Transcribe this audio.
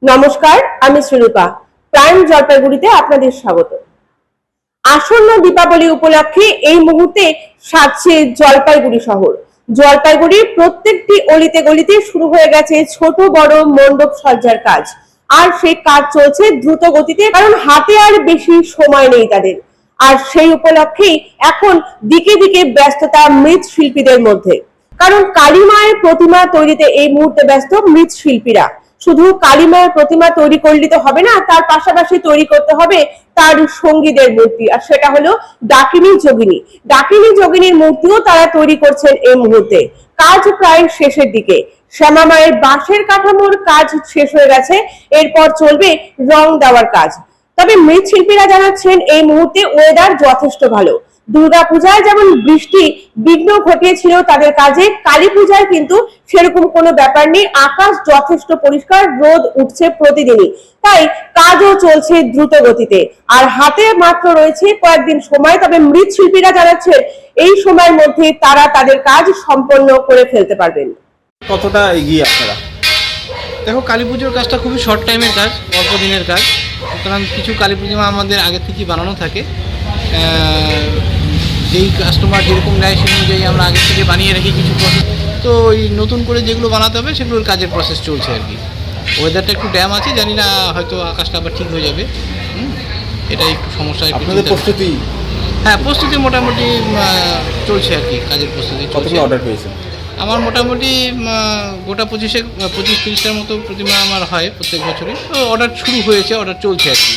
নমস্কার, আমি শ্রীরূপা। প্রাইম জলপাইগুড়িতে আপনাদের স্বাগত। আসন্ন দীপাবলি উপলক্ষে এই মুহূর্তে সাজছে জলপাইগুড়ি শহর। জলপাইগুড়ির প্রত্যেকটি অলিতে গলিতে শুরু হয়ে গেছে ছোট বড় মণ্ডপ সজ্জার কাজ। আর সেই কাজ চলছে দ্রুত গতিতে, কারণ হাতে আর বেশি সময় নেই তাদের। আর সেই উপলক্ষেই এখন দিকে দিকে ব্যস্ততা মৃৎশিল্পীদের মধ্যে, কারণ কালী মায়ের প্রতিমা তৈরিতে এই মুহূর্তে ব্যস্ত মৃৎশিল্পীরা। শুধু কালী মায়ের প্রতিমা তৈরি করলে তো হবে না, তার পাশাপাশি তৈরি করতে হবে তার সঙ্গীদের মূর্তি, আর সেটা হলো ডাকিনী যোগিনী। ডাকিনী যোগিনীর মূর্তিও তারা তৈরি করছেন এই মুহূর্তে। কাজ প্রায় শেষের দিকে। শ্যামা মায়ের বাঁশের কাঠামোর কাজ শেষ হয়ে গেছে, এরপর চলবে রং দেওয়ার কাজ। তবে মৃৎশিল্পীরা জানাচ্ছেন এই মুহূর্তে ওয়েদার যথেষ্ট ভালো। দুর্গাপূজায় যেমন বৃষ্টি বিঘ্ন ঘটিয়েছিল তাদের কাজে, কালী পূজায় কিন্তু সেরকম কোনো ব্যাপার নেই। আকাশ যথেষ্ট পরিষ্কার, রোদ উঠছে প্রতিদিনই, তাই কাজও চলছে দ্রুত গতিতে। আর হাতে মাত্র রয়েছে কয়েকদিন সময়। তবে মৃৎশিল্পীরা জানাচ্ছেন এই সময়ের মধ্যে তারা তাদের কাজ সম্পন্ন করে ফেলতে পারবেন। কতটা এগিয়ে আপনারা? দেখো, কালী পুজোর কাজটা খুবই শর্ট টাইমের কাজ, অল্প দিনের কাজ। সুতরাং কিছু কালী প্রতিমা আমাদের আগে থেকেই বানানো থাকে। যেই কাস্টমার যেরকম নেয় সেই অনুযায়ী আমরা আগে থেকে বানিয়ে রাখি কিছু প্রসেস। তো ওই নতুন করে যেগুলো বানাতে হবে সেগুলোর কাজের প্রসেস চলছে আর কি। ওয়েদারটা একটু ড্যাম আছে, জানি না হয়তো আকাশটা আবার ঠিক হয়ে যাবে। এটা একটু সমস্যা। আপনাদের প্রস্তুতি? হ্যাঁ, প্রস্তুতি মোটামুটি চলছে আর কি, কাজের প্রস্তুতি চলছে। অর্ডার পেয়েছেন? আমার মোটামুটি গোটা 25-30টার মতো প্রতিমা আমার হয় প্রত্যেক বছরই। তো অর্ডার শুরু হয়েছে, অর্ডার চলছে আর কি।